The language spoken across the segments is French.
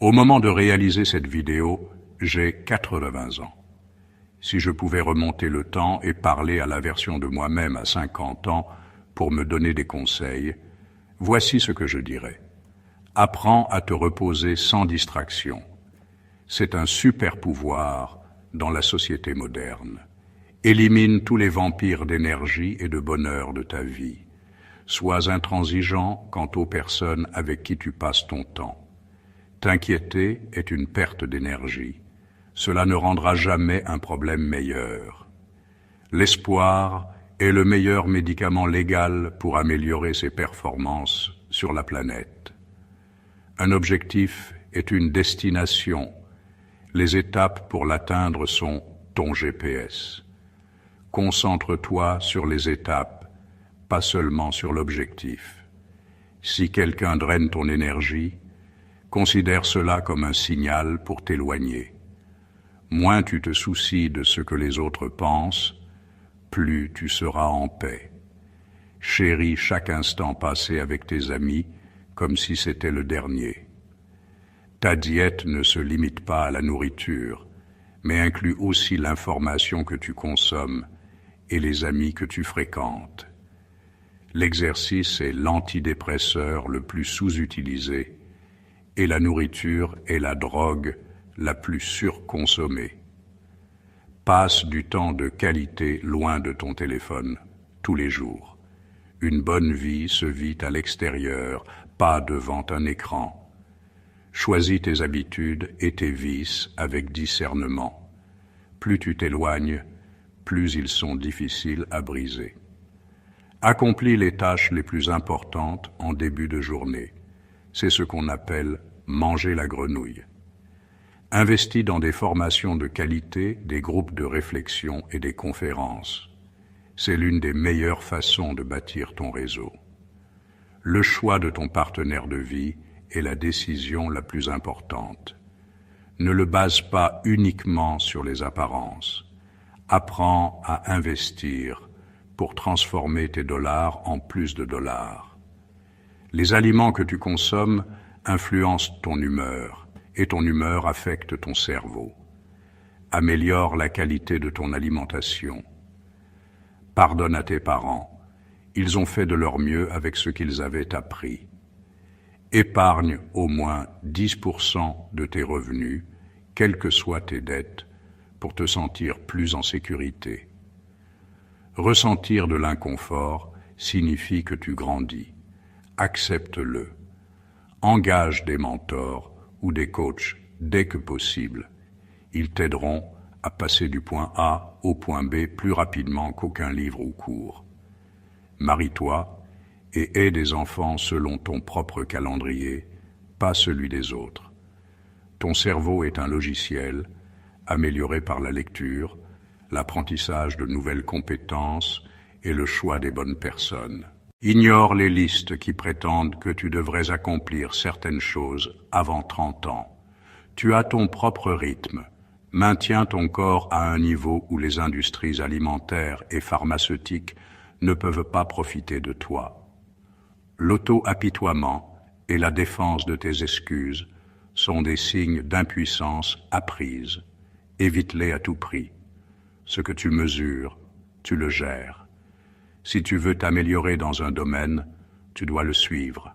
Au moment de réaliser cette vidéo, j'ai 80 ans. Si je pouvais remonter le temps et parler à la version de moi-même à 50 ans pour me donner des conseils, voici ce que je dirais. Apprends à te reposer sans distraction. C'est un super pouvoir dans la société moderne. Élimine tous les vampires d'énergie et de bonheur de ta vie. Sois intransigeant quant aux personnes avec qui tu passes ton temps. T'inquiéter est une perte d'énergie. Cela ne rendra jamais un problème meilleur. L'espoir est le meilleur médicament légal pour améliorer ses performances sur la planète. Un objectif est une destination. Les étapes pour l'atteindre sont ton GPS. Concentre-toi sur les étapes, pas seulement sur l'objectif. Si quelqu'un draine ton énergie, considère cela comme un signal pour t'éloigner. Moins tu te soucies de ce que les autres pensent, plus tu seras en paix. Chéris chaque instant passé avec tes amis comme si c'était le dernier. Ta diète ne se limite pas à la nourriture, mais inclut aussi l'information que tu consommes et les amis que tu fréquentes. L'exercice est l'antidépresseur le plus sous-utilisé et la nourriture est la drogue la plus surconsommée. Passe du temps de qualité loin de ton téléphone, tous les jours. Une bonne vie se vit à l'extérieur, pas devant un écran. Choisis tes habitudes et tes vices avec discernement. Plus tu t'éloignes, plus ils sont difficiles à briser. Accomplis les tâches les plus importantes en début de journée. C'est ce qu'on appelle manger la grenouille. Investis dans des formations de qualité, des groupes de réflexion et des conférences. C'est l'une des meilleures façons de bâtir ton réseau. Le choix de ton partenaire de vie est la décision la plus importante. Ne le base pas uniquement sur les apparences. Apprends à investir pour transformer tes dollars en plus de dollars. Les aliments que tu consommes influencent ton humeur et ton humeur affecte ton cerveau. Améliore la qualité de ton alimentation. Pardonne à tes parents. Ils ont fait de leur mieux avec ce qu'ils avaient appris. Épargne au moins 10% de tes revenus, quelles que soient tes dettes, pour te sentir plus en sécurité. Ressentir de l'inconfort signifie que tu grandis. Accepte-le. Engage des mentors ou des coachs dès que possible. Ils t'aideront à passer du point A au point B plus rapidement qu'aucun livre ou cours. Marie-toi et aie des enfants selon ton propre calendrier, pas celui des autres. Ton cerveau est un logiciel amélioré par la lecture, l'apprentissage de nouvelles compétences et le choix des bonnes personnes. Ignore les listes qui prétendent que tu devrais accomplir certaines choses avant 30 ans. Tu as ton propre rythme. Maintiens ton corps à un niveau où les industries alimentaires et pharmaceutiques ne peuvent pas profiter de toi. L'auto-apitoiement et la défense de tes excuses sont des signes d'impuissance apprise. Évite-les à tout prix. Ce que tu mesures, tu le gères. Si tu veux t'améliorer dans un domaine, tu dois le suivre.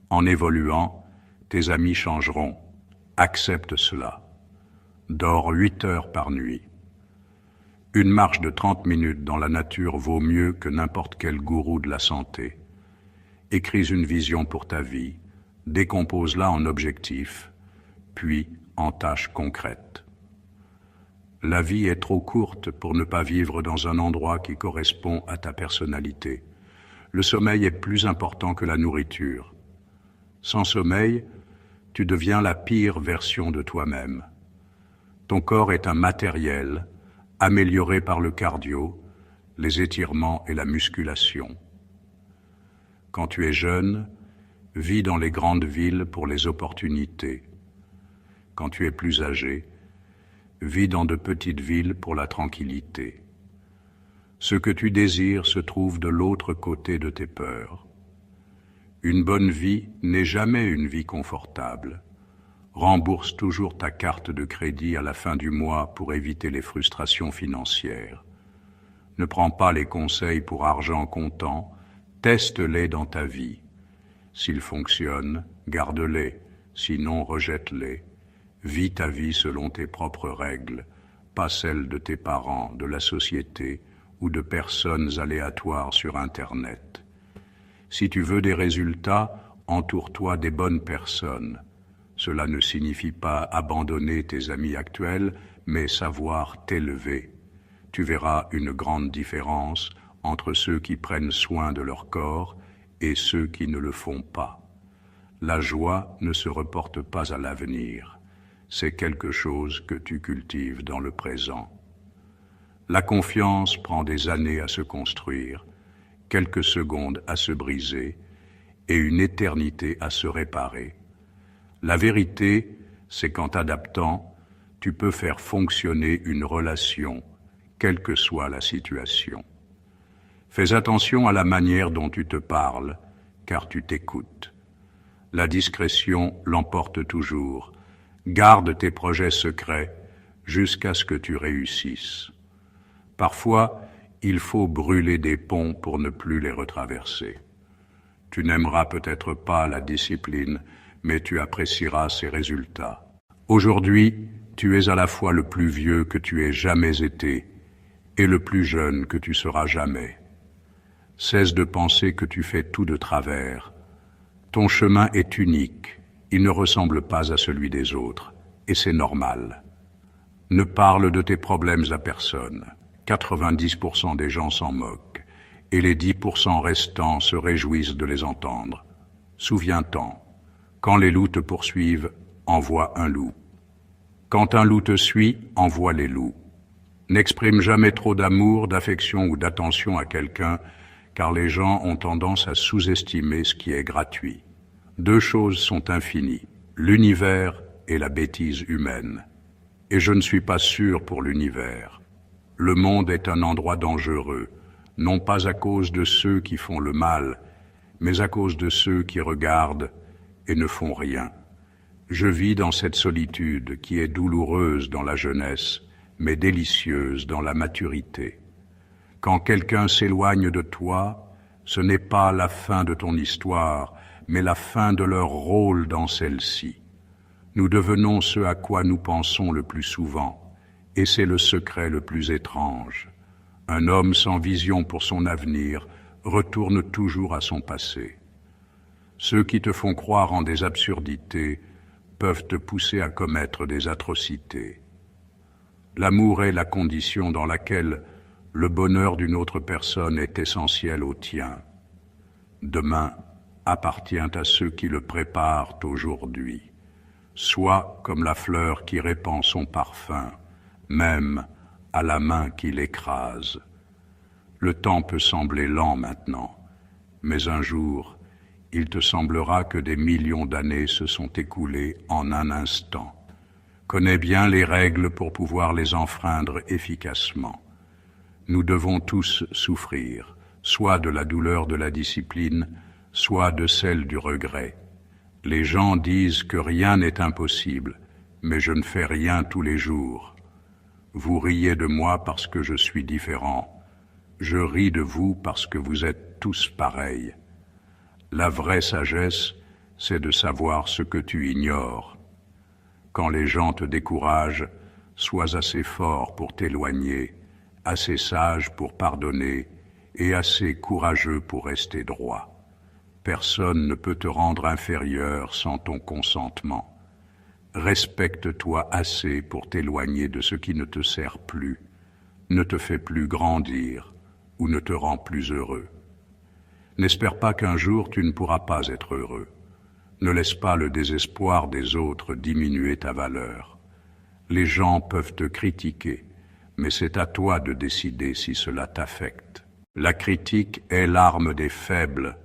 En évoluant, tes amis changeront. Accepte cela. Dors 8 heures par nuit. Une marche de 30 minutes dans la nature vaut mieux que n'importe quel gourou de la santé. Écris une vision pour ta vie, décompose-la en objectifs, puis en tâches concrètes. La vie est trop courte pour ne pas vivre dans un endroit qui correspond à ta personnalité. Le sommeil est plus important que la nourriture. Sans sommeil, tu deviens la pire version de toi-même. Ton corps est un matériel amélioré par le cardio, les étirements et la musculation. Quand tu es jeune, vis dans les grandes villes pour les opportunités. Quand tu es plus âgé, vis dans de petites villes pour la tranquillité. Ce que tu désires se trouve de l'autre côté de tes peurs. Une bonne vie n'est jamais une vie confortable. Rembourse toujours ta carte de crédit à la fin du mois pour éviter les frustrations financières. Ne prends pas les conseils pour argent comptant, teste-les dans ta vie. S'ils fonctionnent, garde-les, sinon rejette-les. Vis ta vie selon tes propres règles, pas celles de tes parents, de la société ou de personnes aléatoires sur Internet. Si tu veux des résultats, entoure-toi des bonnes personnes. Cela ne signifie pas abandonner tes amis actuels, mais savoir t'élever. Tu verras une grande différence entre ceux qui prennent soin de leur corps et ceux qui ne le font pas. La joie ne se reporte pas à l'avenir. C'est quelque chose que tu cultives dans le présent. La confiance prend des années à se construire, quelques secondes à se briser et une éternité à se réparer. La vérité, c'est qu'en t'adaptant, tu peux faire fonctionner une relation, quelle que soit la situation. Fais attention à la manière dont tu te parles, car tu t'écoutes. La discrétion l'emporte toujours. Garde tes projets secrets jusqu'à ce que tu réussisses. Parfois, il faut brûler des ponts pour ne plus les retraverser. Tu n'aimeras peut-être pas la discipline, mais tu apprécieras ses résultats. Aujourd'hui, tu es à la fois le plus vieux que tu aies jamais été et le plus jeune que tu seras jamais. Cesse de penser que tu fais tout de travers. Ton chemin est unique, il ne ressemble pas à celui des autres, et c'est normal. Ne parle de tes problèmes à personne. 90% des gens s'en moquent, et les 10% restants se réjouissent de les entendre. Souviens-t'en, quand les loups te poursuivent, envoie un loup. Quand un loup te suit, envoie les loups. N'exprime jamais trop d'amour, d'affection ou d'attention à quelqu'un, car les gens ont tendance à sous-estimer ce qui est gratuit. Deux choses sont infinies, l'univers et la bêtise humaine. Et je ne suis pas sûr pour l'univers. Le monde est un endroit dangereux, non pas à cause de ceux qui font le mal, mais à cause de ceux qui regardent et ne font rien. Je vis dans cette solitude qui est douloureuse dans la jeunesse, mais délicieuse dans la maturité. Quand quelqu'un s'éloigne de toi, ce n'est pas la fin de ton histoire, mais la fin de leur rôle dans celle-ci. Nous devenons ce à quoi nous pensons le plus souvent, et c'est le secret le plus étrange. Un homme sans vision pour son avenir retourne toujours à son passé. Ceux qui te font croire en des absurdités peuvent te pousser à commettre des atrocités. L'amour est la condition dans laquelle le bonheur d'une autre personne est essentiel au tien. Demain appartient à ceux qui le préparent aujourd'hui. Sois comme la fleur qui répand son parfum, même à la main qui l'écrase. Le temps peut sembler lent maintenant, mais un jour, il te semblera que des millions d'années se sont écoulées en un instant. Connais bien les règles pour pouvoir les enfreindre efficacement. Nous devons tous souffrir, soit de la douleur de la discipline, soit de celle du regret. Les gens disent que rien n'est impossible, mais je ne fais rien tous les jours. Vous riez de moi parce que je suis différent. Je ris de vous parce que vous êtes tous pareils. La vraie sagesse, c'est de savoir ce que tu ignores. Quand les gens te découragent, sois assez fort pour t'éloigner, assez sage pour pardonner et assez courageux pour rester droit. Personne ne peut te rendre inférieur sans ton consentement. Respecte-toi assez pour t'éloigner de ce qui ne te sert plus, ne te fait plus grandir ou ne te rend plus heureux. N'espère pas qu'un jour tu ne pourras pas être heureux. Ne laisse pas le désespoir des autres diminuer ta valeur. Les gens peuvent te critiquer, mais c'est à toi de décider si cela t'affecte. La critique est l'arme des faibles.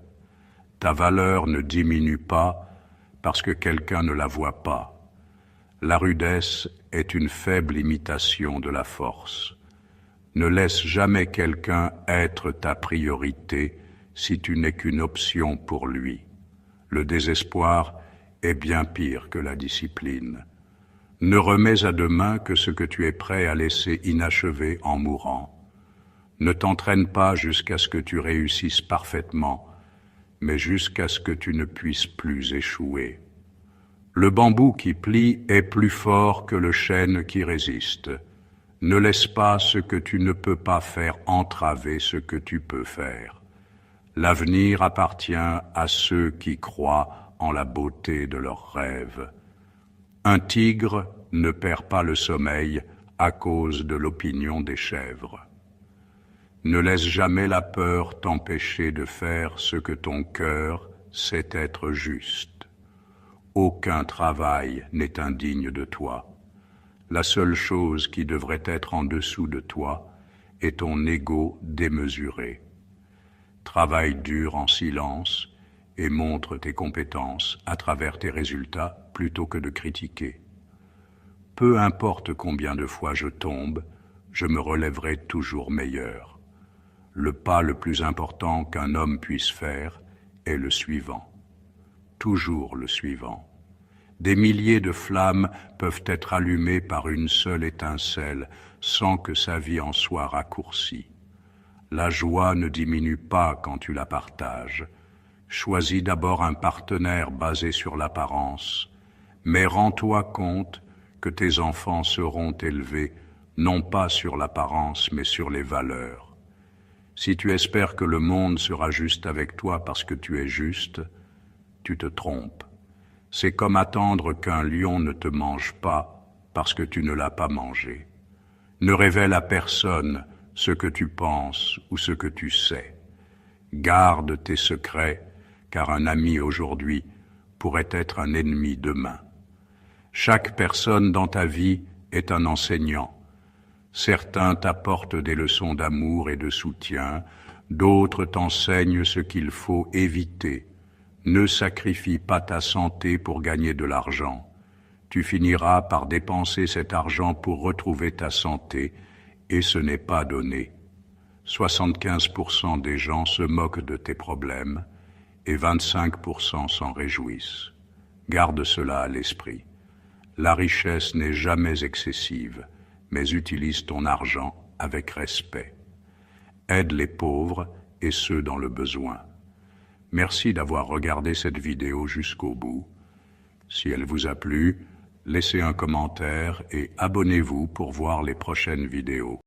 Ta valeur ne diminue pas parce que quelqu'un ne la voit pas. La rudesse est une faible imitation de la force. Ne laisse jamais quelqu'un être ta priorité si tu n'es qu'une option pour lui. Le désespoir est bien pire que la discipline. Ne remets à demain que ce que tu es prêt à laisser inachevé en mourant. Ne t'entraîne pas jusqu'à ce que tu réussisses parfaitement, mais jusqu'à ce que tu ne puisses plus échouer. Le bambou qui plie est plus fort que le chêne qui résiste. Ne laisse pas ce que tu ne peux pas faire entraver ce que tu peux faire. L'avenir appartient à ceux qui croient en la beauté de leurs rêves. Un tigre ne perd pas le sommeil à cause de l'opinion des chèvres. Ne laisse jamais la peur t'empêcher de faire ce que ton cœur sait être juste. Aucun travail n'est indigne de toi. La seule chose qui devrait être en dessous de toi est ton ego démesuré. Travaille dur en silence et montre tes compétences à travers tes résultats plutôt que de critiquer. Peu importe combien de fois je tombe, je me relèverai toujours meilleur. Le pas le plus important qu'un homme puisse faire est le suivant. Toujours le suivant. Des milliers de flammes peuvent être allumées par une seule étincelle sans que sa vie en soit raccourcie. La joie ne diminue pas quand tu la partages. Choisis d'abord un partenaire basé sur l'apparence, mais rends-toi compte que tes enfants seront élevés non pas sur l'apparence mais sur les valeurs. Si tu espères que le monde sera juste avec toi parce que tu es juste, tu te trompes. C'est comme attendre qu'un lion ne te mange pas parce que tu ne l'as pas mangé. Ne révèle à personne ce que tu penses ou ce que tu sais. Garde tes secrets, car un ami aujourd'hui pourrait être un ennemi demain. Chaque personne dans ta vie est un enseignant. Certains t'apportent des leçons d'amour et de soutien, d'autres t'enseignent ce qu'il faut éviter. Ne sacrifie pas ta santé pour gagner de l'argent. Tu finiras par dépenser cet argent pour retrouver ta santé, et ce n'est pas donné. 75% des gens se moquent de tes problèmes, et 25% s'en réjouissent. Garde cela à l'esprit. La richesse n'est jamais excessive, mais utilise ton argent avec respect. Aide les pauvres et ceux dans le besoin. Merci d'avoir regardé cette vidéo jusqu'au bout. Si elle vous a plu, laissez un commentaire et abonnez-vous pour voir les prochaines vidéos.